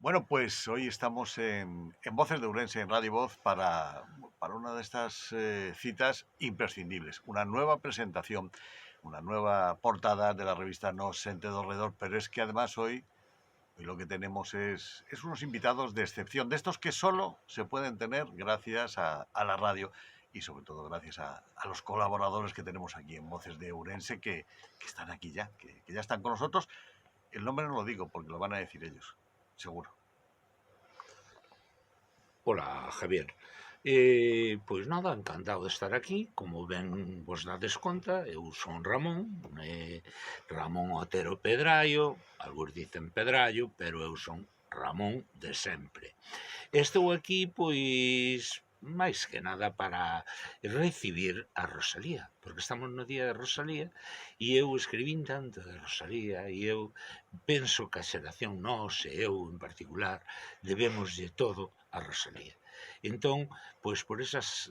Bueno, pues hoy estamos en Voces de Ourense, en Radio Voz, para una de estas citas imprescindibles. Una nueva presentación, una nueva portada de la revista No Sente do Redor, pero es que además hoy lo que tenemos es unos invitados de excepción, de estos que solo se pueden tener gracias a la radio y sobre todo gracias a los colaboradores que tenemos aquí en Voces de Ourense que están aquí ya, que ya están con nosotros. El nombre no lo digo porque lo van a decir ellos, seguro. Hola, Javier. Pois nada, encantado de estar aquí. Como ben vos dades conta, eu son Ramón, Ramón Otero Pedraio, algúns dicen Pedraio, pero eu son Ramón de sempre. Estou aquí, pois, máis que nada para recibir a Rosalía, porque estamos no día de Rosalía e eu escribín tanto de Rosalía e eu penso que a xeración nós e eu en particular debemos de todo a Rosalía. Entón, pois por esas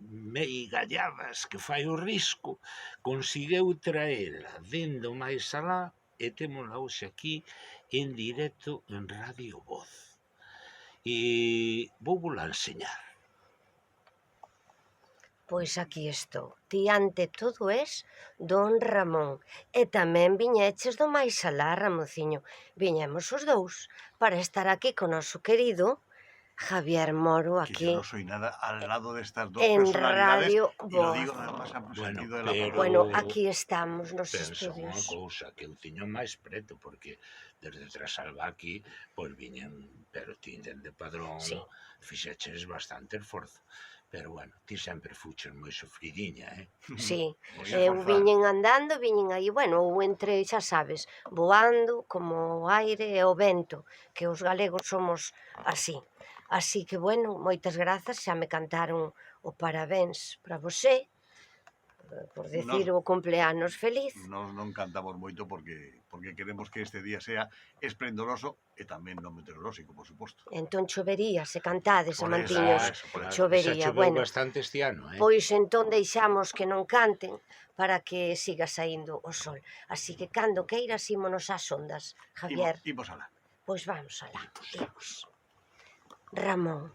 meigalladas que fai o risco, conseguiu traela dendo máis alá e témola hoxe aquí en directo en Radio Voz. E vou vola enseñar. Pois aquí estou. Ti ante todo es don Ramón. E tamén viñeches do máis alá, Ramonciño. Viñemos os dous para estar aquí con o noso querido Javier Moro aquí. Que yo no soy nada al lado de estas dos en personalidades Radio y lo Voz. digo en el más amplio sentido de la pero- palabra. Bueno, aquí estamos nos Pensa unha estudios. cousa, que eu tiño máis preto, porque desde Trasalba aquí, pois viñen, pero ti de padrón, Sí. fixeches bastante esforzo. Pero bueno, ti sempre fuches moi sofridiña, Sí, Moi eu esforzado. viñen andando, viñen aí, bueno, ou entre, xa sabes, voando como o aire e o vento, que os galegos somos así. Así que, bueno, moitas grazas, xa me cantaron o parabéns para você, por decir o cumpleanos feliz. Nos non cantamos moito porque queremos que este día sea esplendoroso e tamén non meteorolóxico, por suposto. Entón chovería, se cantades, Por amantiños, por eso. chovería. Xa choveu Bueno, bastante este ano, pois entón deixamos que non canten para que siga saindo o sol. Así que cando queiras ímonos ás ondas, Javier. Imos alá. Pois vamos alá, imos. Ramón,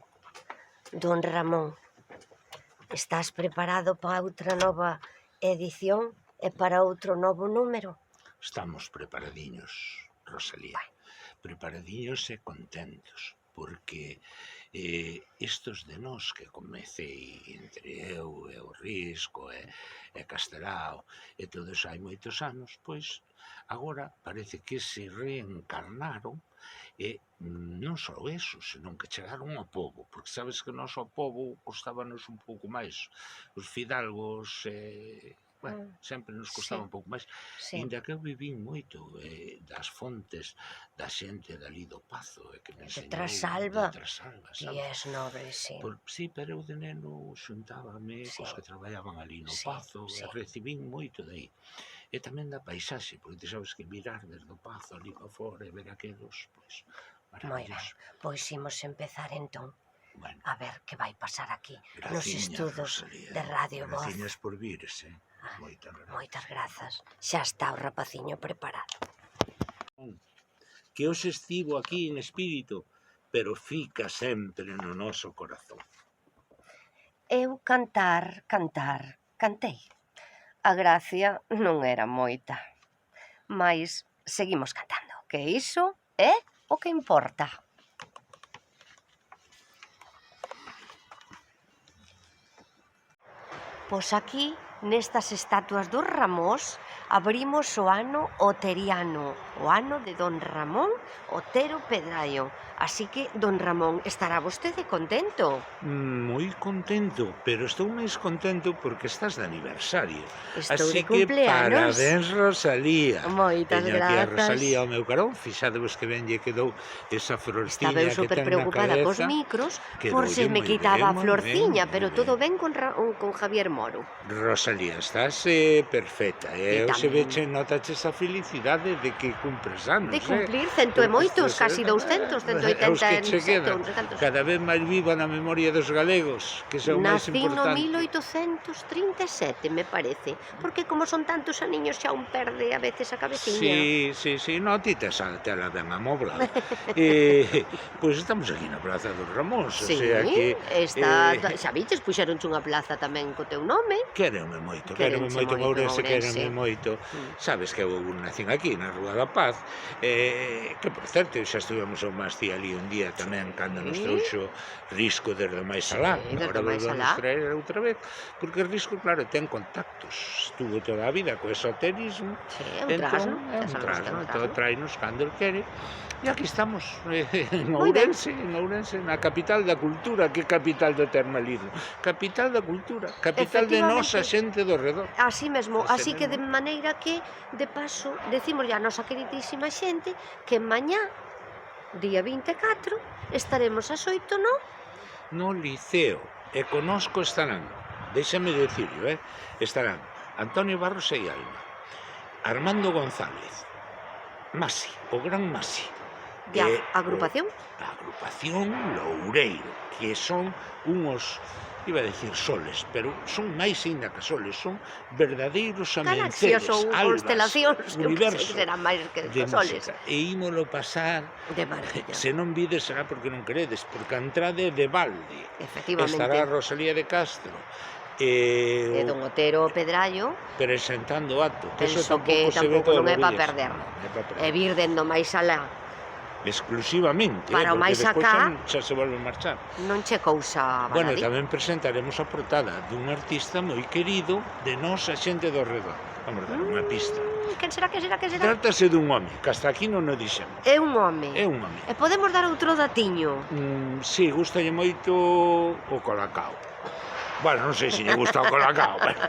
don Ramón, estás preparado para outra nova edición e para outro novo número? Estamos preparadiños, Rosalía. Preparadiños e contentos, porque estos de nós que comecei entre eu e o Risco e Castelao e todos hai moitos anos, pois agora parece que se reencarnaron e non só eso, senón que chegaron ao pobo, porque sabes que nós ao pobo costábanos un pouco máis. Os fidalgos, bueno, sempre nos costaba Sí. un pouco máis. Sí. Inda que eu vivín moito das fontes da xente dali do Pazo e que me enseñou Trasalba. de Trasalba, Ti sabes? és nobre, sí. Sí, pero eu de neno xuntábame Sí. cos que traballaban ali no Sí, Pazo sí. e recibín moito de aí. E tamén da paisaxe, porque ti sabes que mirar desde o Pazo ali para fora e ver aquelos, pois, Moi ben, maravilloso. pois imos empezar entón Bueno, a ver que vai pasar aquí nos graciñas, estudos Rosalía. de Radio Voz. Graciñas por vires, Moitas grazas. Moitas grazas. Xa está o rapaciño preparado. Que hoxe estivo aquí en espírito, pero fica sempre no noso corazón. Eu cantei. A gracia non era moita. Mais seguimos cantando, que iso é o que importa. Pois aquí, nestas estatuas dos Ramós, abrimos o ano oteriano, o ano de don Ramón Otero Pedraio. Así que, don Ramón, estará vostede contento? Moi contento, pero estou máis contento porque estás de aniversario. Estou Así de que cumpleanos. parabéns, Rosalía. Moitas Teño aquí a grazas. Rosalía ao meu carón, fixadevos que ben lle quedou esa florciña Estaba eu que super ten na preocupada cos cabeza. micros por Quedoulle se me moi quitaba ben, a florciña, moi pero ben. todo ben con Javier Moro. Rosalía, estás perfecta. E Eu se tamén. veche notache esa felicidade de que cumpres anos. De cumplir cento e moitos, casi 200, 180 os que che 87 quedan, ou non sei cantos. cada vez máis viva na memoria dos galegos, que é o máis Nacín no importante. 1837, me parece, porque como son tantos aniños xa un perde a veces a cabeciña. Sí, no, ti tes a tela ben amoblada. Pois estamos aquí na Praza dos Ramóns, o Sí, sea que xa viches, puxeronche unha plaza tamén co teu nome. quéreme moito Quérenche moito, Ourense, Ourense. quéreme moito. Sabes que eu nacín aquí, na Rúa da Paz, que por certo, xa estivemos ao Masti ali un día tamén, cando nos trouxo Risco desde o máis alá. Sí, desde Agora o máis volvemos alá. traer outra vez, porque Risco, claro, ten contactos. Estuvo toda a vida co esoterismo. Sí, é un trasno. É un trasno, todo traenos cando el quere. E aquí estamos, en Moi ben. Ourense, na capital da cultura, que é capital do termalismo. Capital da cultura, capital de nosa xente do redor. Así mesmo, Así así que de mesmo. maneira que, de paso, decimos a nosa queridísima xente que mañá, día 24, estaremos ás 8, non? No Liceo, e conosco estarán, déxame decirlo, estarán Antonio Barros e Alma, Armando González, Masi, o gran Masi, De agrupación? a agrupación Loureiro, que son unhos, iba a decir soles, pero son máis ainda que soles, son verdadeiros Galaxias amenceres, ou albas, constelacións, eu que sei universos que serán máis que de soles. música. E ímolo pasar, De maravilla. se non vides será porque non queredes, porque a entrada é de balde. Efectivamente. Estará Rosalía de Castro, E don Otero Pedrallo, presentando o acto. penso que tampouco non é para perder. Non é pa E vir dendo máis alá, exclusivamente, Para o porque máis despois acá- xa se volve a marchar. non che cousa Bueno, baladí. tamén presentaremos a portada dun artista moi querido de nosa xente do redor. Vamos dar unha pista. Quen será? Trátase dun home, que hasta aquí non o dixemos. É un home. É un home. E podemos dar outro datiño. Sí, gustalle moito o colacao. Bueno, non sei se lle gusta o colacao, pero...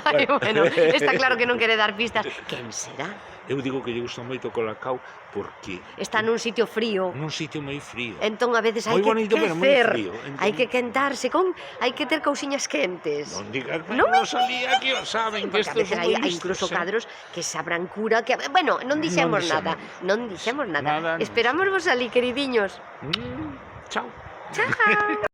Ai, bueno, está claro que non quere dar pistas. Quen será? Eu digo que lle gusta moito o colacao porque Está nun sitio frío. nun sitio moi frío. Entón a veces hai Moi que bonito, pero moi crecer, frío. Entón- hai que quentarse con, hai que ter cousiñas quentes. Non digas, Non me Rosalía, que o saben, que Porque a estos veces son hai moi incluso listos, cadros que sabrán cura que bueno, non dixemos dixemos nada, non dixemos nada. Nada, non Esperamos vos ali, queridiños. Chao. Chao.